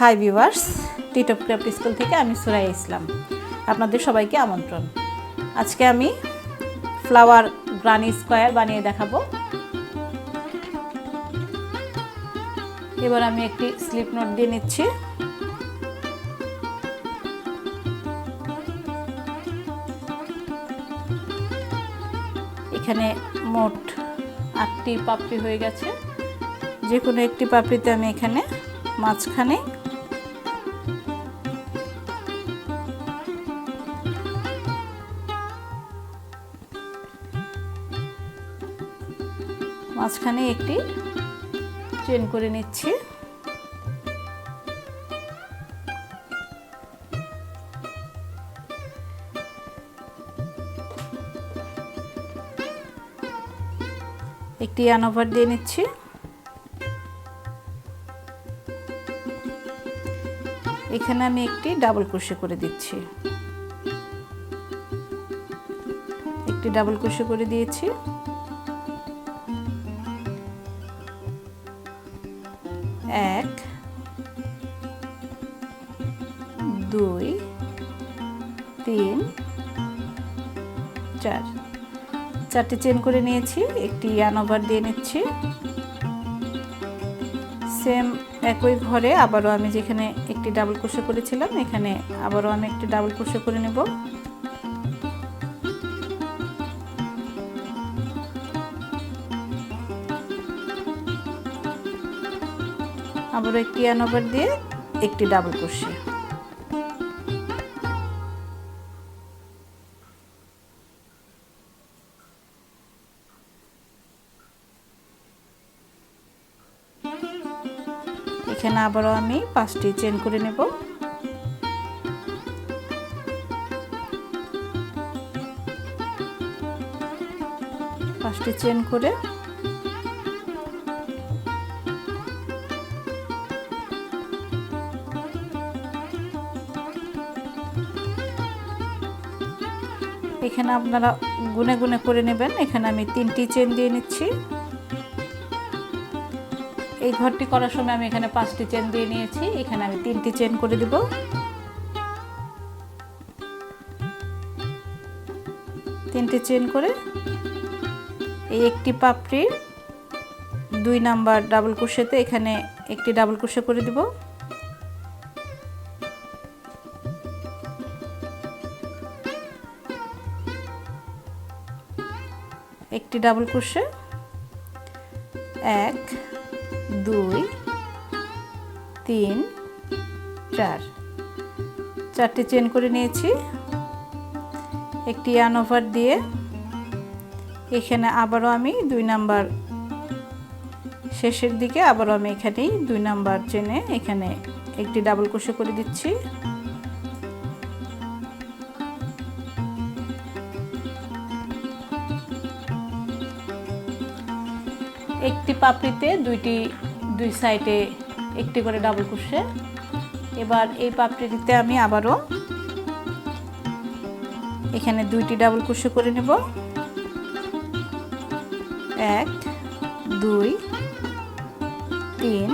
Hi viewers, টিটপ craft school থেকে আমি সুরাইয়া ইসলাম। আপনাদের সবাইকে আমন্ত্রণ। আজকে আমি ফ্লাওয়ার গ্রানি স্কোয়ার বানিয়ে দেখাবো। এবার আমি একটি স্লিপ নোট দিয়ে নিচ্ছি। এখানে মোট 8টি পাপড়ি হয়ে গেছে। যে কোনো একটি পাপড়িতে আমি এখানে মাঝখানে একটি চেন করে নিচ্ছি। একটি ইয়ার্ন ওভার দিয়ে নিচ্ছি। এখানে আমি একটি ডাবল ক্রোশে করে দিচ্ছি। একটি ডাবল ক্রোশে করে দিয়েছি। এক, দুই, তিন, চার, চারটি চেন করে নিয়েছি। একটি ইয়ার্ন ওভার দিয়ে নিচ্ছি। সেম একই ঘরে আবারও আমি যেখানে একটি ডাবল ক্রোশে করেছিলাম এখানে আবারও আমি একটি ডাবল ক্রোশে করে নেব। আবারও একটি ইয়ার্ন ওভার দিয়ে একটি ডাবল ক্রোশে। এখানে আবারও আমি 5টি চেন করে নেব। পাঁচটি চেন করে এখানে আপনারা গুনে গুনে করে নেবেন। এখানে আমি 3টি চেন দিয়ে নিচ্ছি। এই ঘরটি করার সময় আমি এখানে 5টি চেন দিয়ে নিয়েছি। এখানে আমি 3টি চেন করে দেব। 3টি চেন করে এই একটি পাপড়ির 2 নাম্বার ডাবল ক্রোশেতে এখানে একটি ডাবল ক্রোশে করে দেব। একটি ডাবল ক্রোশে, 1, 2, 3, 4, 4টি চেন করে নিয়েছি। একটি ইয়ার্ন ওভার দিয়ে এখানে আবারও আমি 2 নাম্বার শেষের দিকে আবারও আমি এখানেই 2 নাম্বার চেনে এখানে একটি ডাবল ক্রোশে করে দিচ্ছি। একটি পাপড়িতে দুই সাইডে একটি করে ডাবল ক্রোশে। এবার এই পাপড়িতে আমি আবারও এখানে 2টি ডাবল ক্রোশে করে নেব। 1, 2, 3,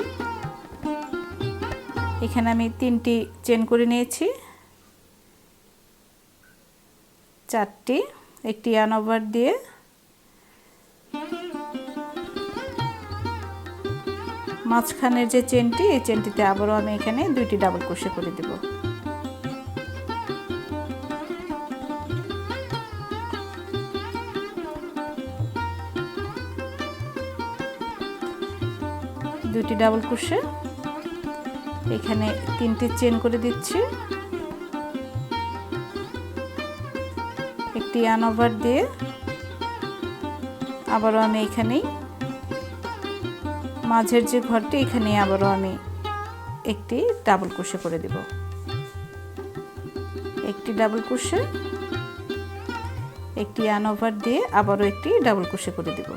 এখানে আমি 3টি চেন করে নিয়েছি। 4টি, একটি ইয়ার্ন ওভার দিয়ে মাঝখানের যে চেনটি এই চেনটিতে আবারও আমি এখানে 2টি ডাবল ক্রোশে করে দেব। দুটি ডাবল ক্রোশে এখানে 3টি চেন করে দিচ্ছি। একটি ইয়ার্ন ওভার দিয়ে আবারও আমি এখানেই মাঝের যে ঘরটি এখানে আবারও আমি একটি ডাবল ক্রোশে করে দেব। একটি ডাবল ক্রোশে, একটি ইয়ার্ন ওভার দিয়ে আবারও একটি ডাবল ক্রোশে করে দেব।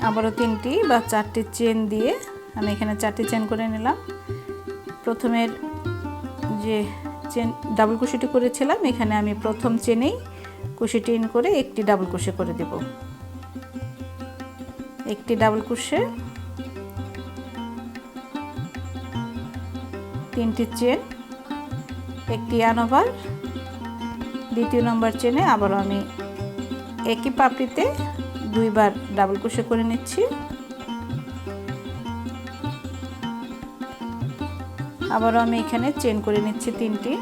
আবারও 3টি বা 4টি চেন দিয়ে আমি এখানে 4টি চেন করে নিলাম। প্রথমের যে চেন ডাবল কুশিটি করেছিলাম এখানে আমি প্রথম চেনেই কুশিটি ইন করে একটি ডাবল কুশি করে দেব। একটি ডাবল কুশি, তিনটি চেন, একটি ইয়ার্ন ওভার, দ্বিতীয় নম্বর চেনে আবারও আমি একই পাপড়িতে দুইবার ডাবল কুশি করে নিচ্ছি। আবারও আমি এখানে চেন করে নিচ্ছি তিনটি।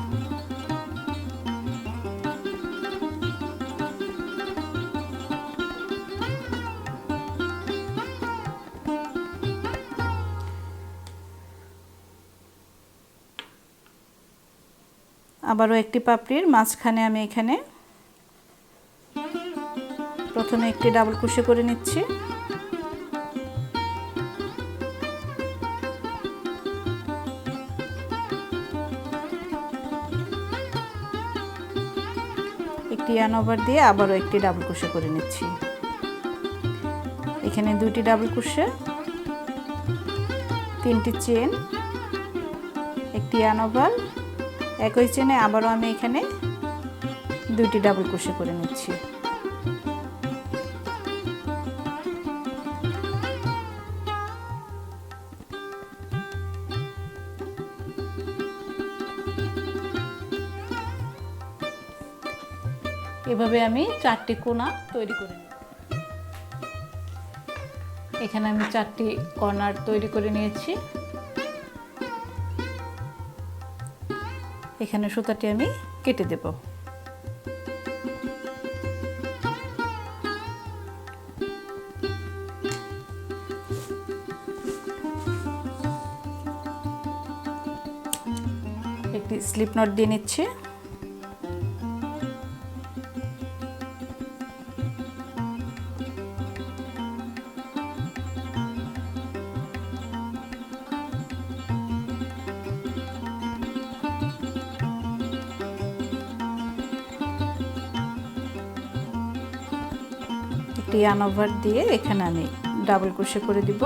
আবারও একটি পাপড়ির মাঝখানে আমি এখানে প্রথমে একটি ডাবল কুশি করে নিচ্ছি। একটি ইয়ার্ন ওভার দিয়ে আবারও একটি ডাবল কুশি করে নিচ্ছি। এখানে দুইটি ডাবল কুশি, তিনটি চেন, একটি ইয়ার্ন ওভার, একই চেনে আবারও আমি এখানে দুইটি ডাবল কুশি করে নিচ্ছি। এভাবে আমি চারটি কোনা তৈরি করে নিই। এখানে আমি চারটি কর্নার তৈরি করে নিয়েছি। এখানে সুতাটি আমি কেটে দেব। একটি স্লিপ নট দিয়ে নিচ্ছি। একটি ইয়ার্ন ওভার দিয়ে এখানে আমি ডাবল ক্রোশে করে দিব।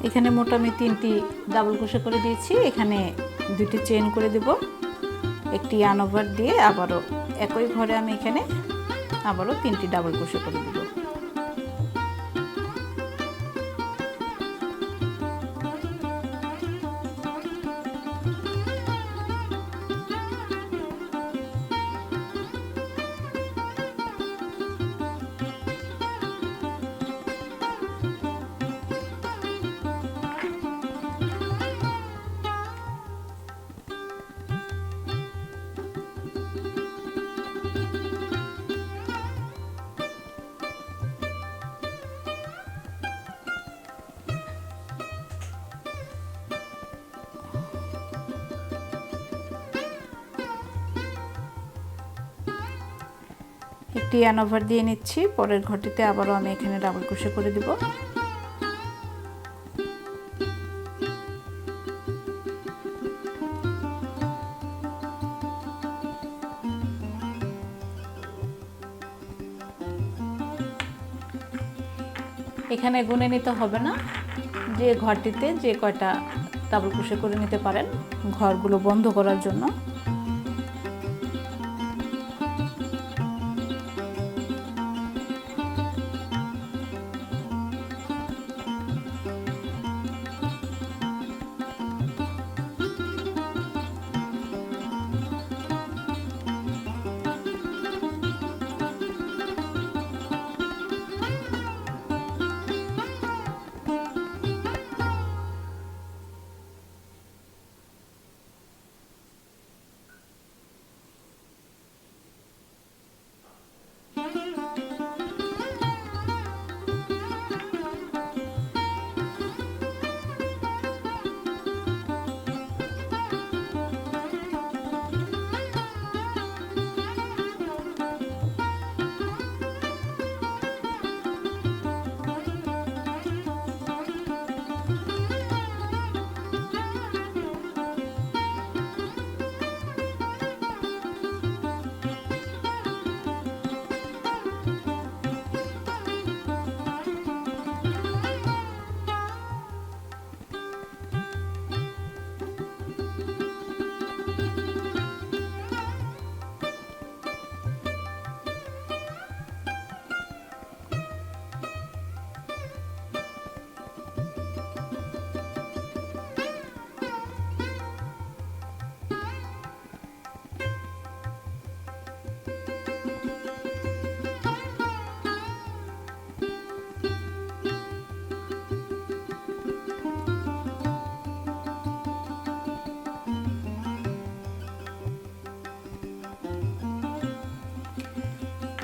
এখানে মোট আমি তিনটি ডাবল ক্রোশে করে দিয়েছি। এখানে দুটি চেন করে দেব, একটি ইয়ার্ন ওভার দিয়ে আবারও একই ঘরে আমি এখানে আবারও তিনটি ডাবল ক্রোশে করে দেব। একটি ইয়ার্ন ওভার দিয়ে নিচ্ছি। পরের ঘরটিতে আবারও আমি এখানে ডাবল ক্রোশে করে দিব। এখানে গুনে নিতে হবে না, যে ঘরটিতে যে কয়টা ডাবল ক্রোশে করে নিতে পারেন ঘরগুলো বন্ধ করার জন্য।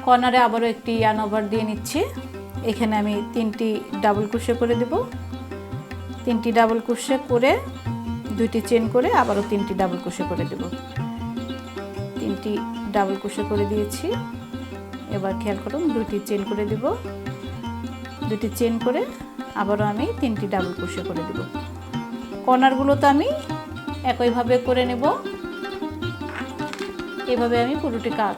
কর্নারে আবারও একটি ইয়ার্ন ওভার দিয়ে নিচ্ছি। এখানে আমি 3টি ডাবল ক্রোশে করে দেব। 3টি ডাবল ক্রোশে করে 2টি চেন করে আবারও 3টি ডাবল ক্রোশে করে দেব। 3টি ডাবল ক্রোশে করে দিয়েছি। এবার খেয়াল করুন 2টি চেন করে দেব। 2টি চেন করে আবারও আমি 3টি ডাবল ক্রোশে করে দেব। কর্নারগুলো তো আমি একইভাবে করে নেব। এভাবে আমি পুরোটি কাজ।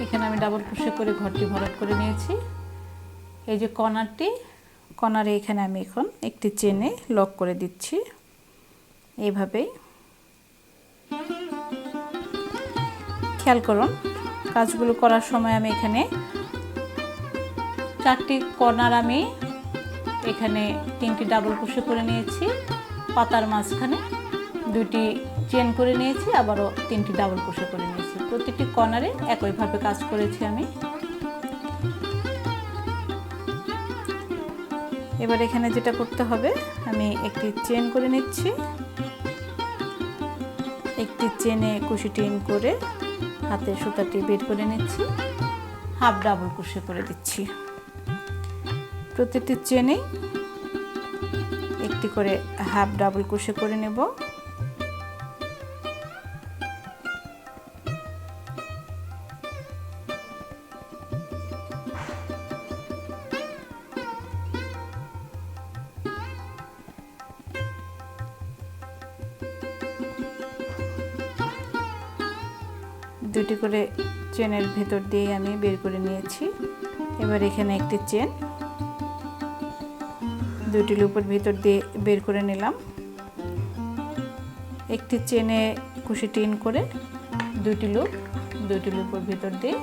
এখানে আমি ডাবল ক্রোশে করে ঘরটি ভরাট করে নিয়েছি। এই যে কর্নারে এখানে আমি এখন একটি চেনে লক করে দিচ্ছি। এইভাবেই খেয়াল করুন কাজগুলো করার সময় আমি এখানে 4টি কর্নার আমি এখানে 3টি ডাবল ক্রোশে করে নিয়েছি। পাতার মাঝখানে 2টি চেন করে নিয়েছি, আবারও 3টি ডাবল ক্রোশে করে নিয়েছি। প্রতিটি কর্নারে একইভাবে কাজ করেছি আমি। এবার এখানে যেটা করতে হবে, আমি একটি চেন করে নিচ্ছি। একটি চেনে কুশিটি ইন করে হাতে সুতাটি বের করে নিচ্ছি। হাফ ডাবল ক্রোশে করে দিচ্ছি। প্রতিটি চেনে একটি করে হাফ ডাবল ক্রোশে করে নেব। দুটি করে চেনের ভেতর দিয়ে আমি বের করে নিয়েছি। এবার এখানে একটি চেন 2টি লুপের ভিতর দিয়ে বের করে নিলাম। একটি চেনে কুশিটি ইন করে 2টি লুপের ভিতর দিয়ে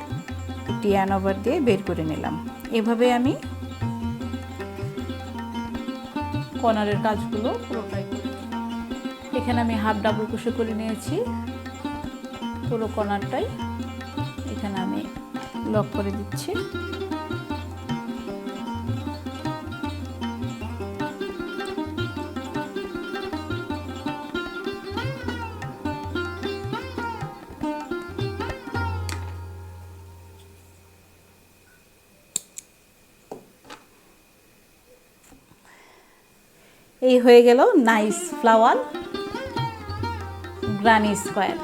একটি ইয়ার্ন ওভার দিয়ে বের করে নিলাম। এভাবে আমি কর্নারের কাজগুলো পুরোটাই করি। এখানে আমি হাফ ডাবল ক্রোশে করে নিয়েছি। পুরো কর্নারটাই এখানে আমি লক করে দিচ্ছি। এই হয়ে গেল নাইস ফ্লাওয়ার গ্রানি স্কোয়ার।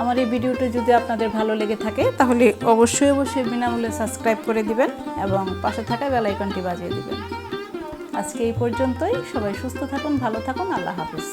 আমার এই ভিডিওটি যদি আপনাদের ভালো লেগে থাকে তাহলে অবশ্যই বিনামূল্যে সাবস্ক্রাইব করে দিবেন এবং পাশে থাকা বেল আইকনটি বাজিয়ে দিবেন। আজকে এই পর্যন্তই। সবাই সুস্থ থাকুন, ভালো থাকুন। আল্লাহ হাফেজ।